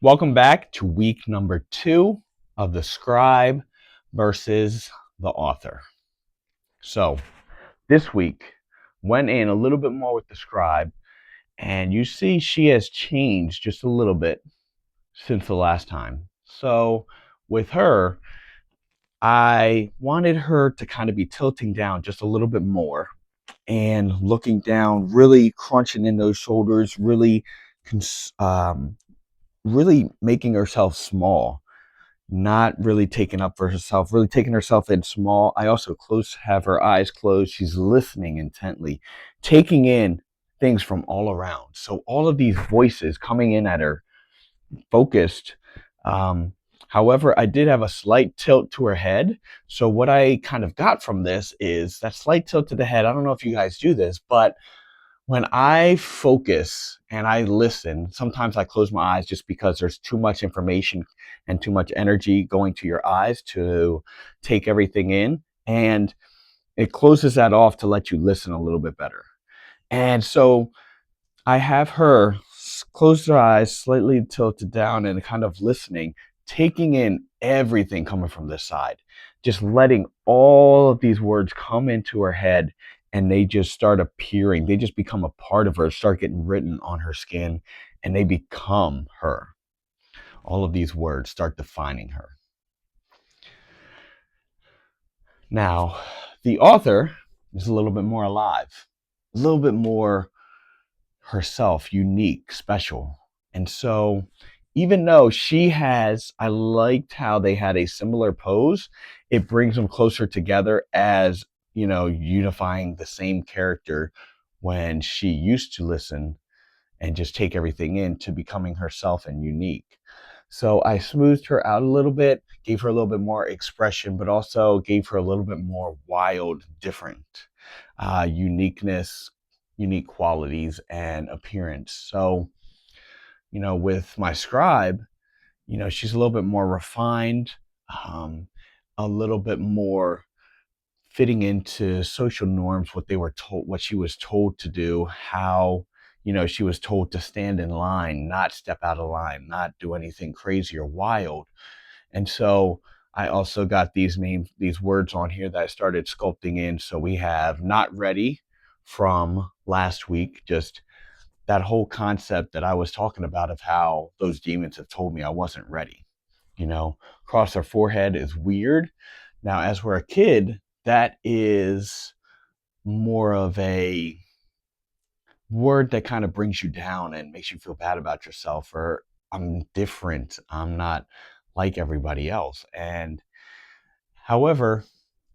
Welcome back to week number 2 of the Scribe versus the author. So, this week went in a little bit more with the Scribe, and you see she has changed just a little bit since the last time. So, with her, I wanted her to kind of be tilting down just a little bit more and looking down, really crunching in those shoulders, cons- um, really making herself small, not really taking up for herself, really taking herself in small. I also have her eyes closed. She's listening intently, taking in things from all around. So all of these voices coming in at her, focused. Um, However, I did have a slight tilt to her head. So what I kind of got from this is that slight tilt to the head. I don't know if you guys do this, but when I focus and I listen, sometimes I close my eyes just because there's too much information and too much energy going to your eyes to take everything in. And it closes that off to let you listen a little bit better. And so I have her close her eyes, slightly tilted down, and kind of listening, taking in everything coming from this side, just letting all of these words come into her head, and they just start appearing. They just become a part of her, start getting written on her skin, and they become her. All of these words start defining her. Now, the author is a little bit more alive, a little bit more herself, unique, special. And so, even though I liked how they had a similar pose, it brings them closer together as, unifying the same character when she used to listen and just take everything in to becoming herself and unique. So I smoothed her out a little bit, gave her a little bit more expression, but also gave her a little bit more wild, different uniqueness, unique qualities, and appearance. So, with my Scribe, she's a little bit more refined, um, a little bit more fitting into social norms, what she was told to do, how, she was told to stand in line, not step out of line, not do anything crazy or wild. And so I also got these words on here that I started sculpting in. So we have not ready from last week, just that whole concept that I was talking about of how those demons have told me I wasn't ready. Across our forehead is weird. Now, as we're a kid, that is more of a word that kind of brings you down and makes you feel bad about yourself, or I'm different. I'm not like everybody else. And however,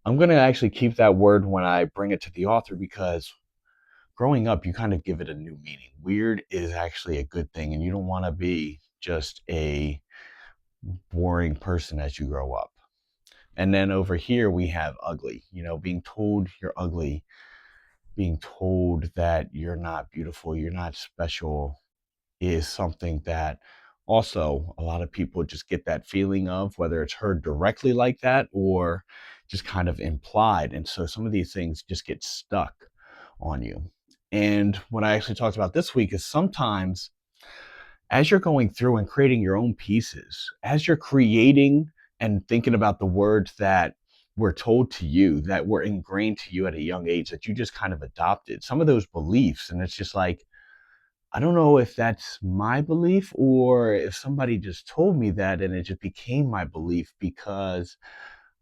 I'm going to actually keep that word when I bring it to the author because growing up, you kind of give it a new meaning. Weird is actually a good thing, and you don't want to be just a boring person as you grow up. And then over here, we have ugly, being told you're ugly, being told that you're not beautiful, you're not special is something that also a lot of people just get that feeling of, whether it's heard directly like that or just kind of implied. And so some of these things just get stuck on you. And what I actually talked about this week is sometimes as you're going through and creating your own pieces, as you're creating and thinking about the words that were told to you, that were ingrained to you at a young age, that you just kind of adopted some of those beliefs. And it's just like, I don't know if that's my belief or if somebody just told me that and it just became my belief because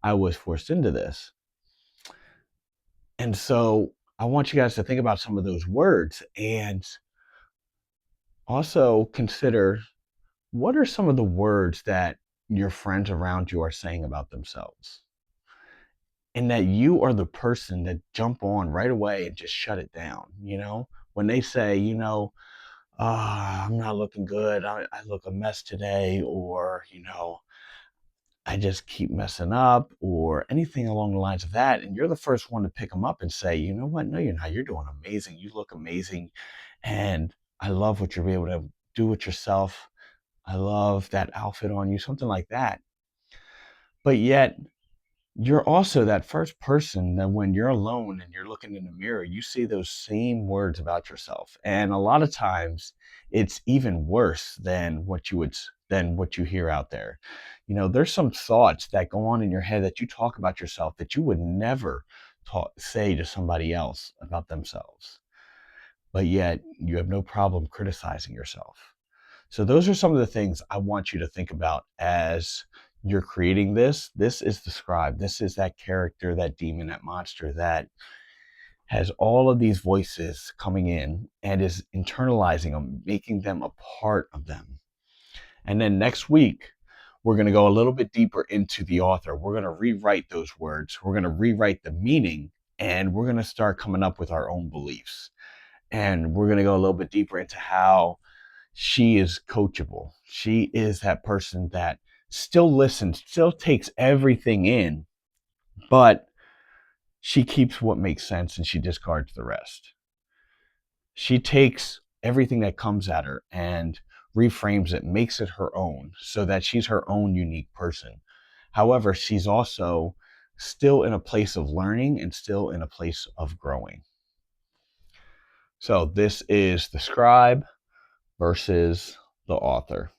I was forced into this. And so I want you guys to think about some of those words and also consider what are some of the words that your friends around you are saying about themselves? And that you are the person that jump on right away and just shut it down, When they say, I'm not looking good. I look a mess today, or, I just keep messing up, or anything along the lines of that. And you're the first one to pick them up and say, you know what? No, you're not. You're doing amazing. You look amazing. And I love what you're able to do with yourself. I love that outfit on you, something like that. But yet, you're also that first person that when you're alone and you're looking in the mirror, you see those same words about yourself. And a lot of times it's even worse than than what you hear out there. There's some thoughts that go on in your head that you talk about yourself that you would never say to somebody else about themselves. But yet you have no problem criticizing yourself. So those are some of the things I want you to think about as you're creating this. This is the scribe. This is that character, that demon, that monster that has all of these voices coming in and is internalizing them, making them a part of them. And then next week, we're going to go a little bit deeper into the author. We're going to rewrite those words. We're going to rewrite the meaning, and we're going to start coming up with our own beliefs. And we're going to go a little bit deeper into how she is coachable. She is that person that still listens, still takes everything in, but she keeps what makes sense and she discards the rest. She takes everything that comes at her and reframes it, makes it her own so that she's her own unique person. However, she's also still in a place of learning and still in a place of growing. So this is the scribe versus the author.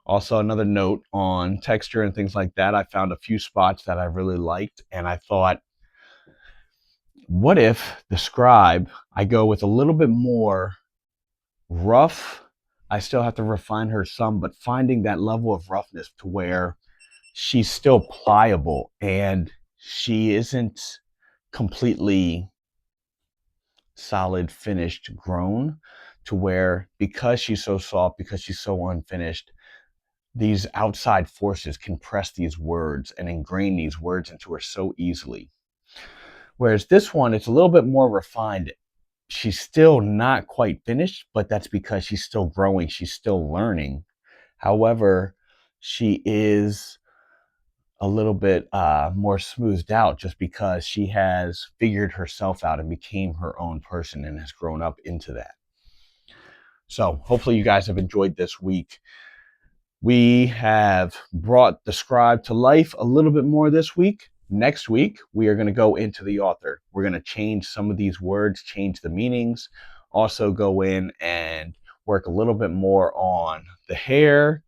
Also, another note on texture and things like that, I found a few spots that I really liked, and I thought, what if the scribe, I go with a little bit more rough? I still have to refine her some, but finding that level of roughness to where she's still pliable and she isn't completely solid, finished, grown, to where because she's so soft, because she's so unfinished, these outside forces can press these words and ingrain these words into her so easily. Whereas this one, it's a little bit more refined. She's still not quite finished, but that's because she's still growing. She's still learning. However, she is a little bit more smoothed out just because she has figured herself out and became her own person and has grown up into that. So hopefully you guys have enjoyed this week. We have brought the scribe to life a little bit more this week. Next week, we are going to go into the author. We're going to change some of these words, change the meanings, also go in and work a little bit more on the hair,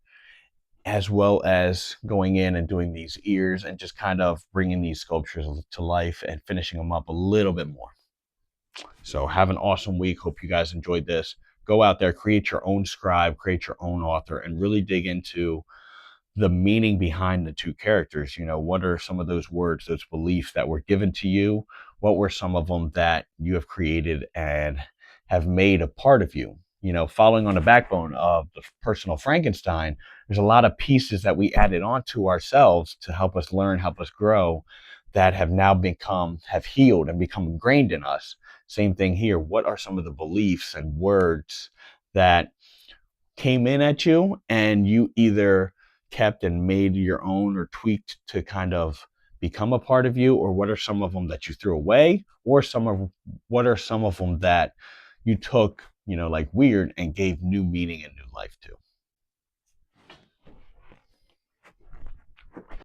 as well as going in and doing these ears and just kind of bringing these sculptures to life and finishing them up a little bit more. So have an awesome week. Hope you guys enjoyed this. Go out there, create your own scribe, create your own author, and really dig into the meaning behind the two characters. What are some of those words, those beliefs that were given to you? What were some of them that you have created and have made a part of you? Following on the backbone of the personal Frankenstein, there's a lot of pieces that we added onto ourselves to help us learn, help us grow, that have now have healed and become ingrained in us. Same thing here. What are some of the beliefs and words that came in at you and you either kept and made your own or tweaked to kind of become a part of you? Or what are some of them that you threw away? Or what are some of them that you took, like weird, and gave new meaning and new life to?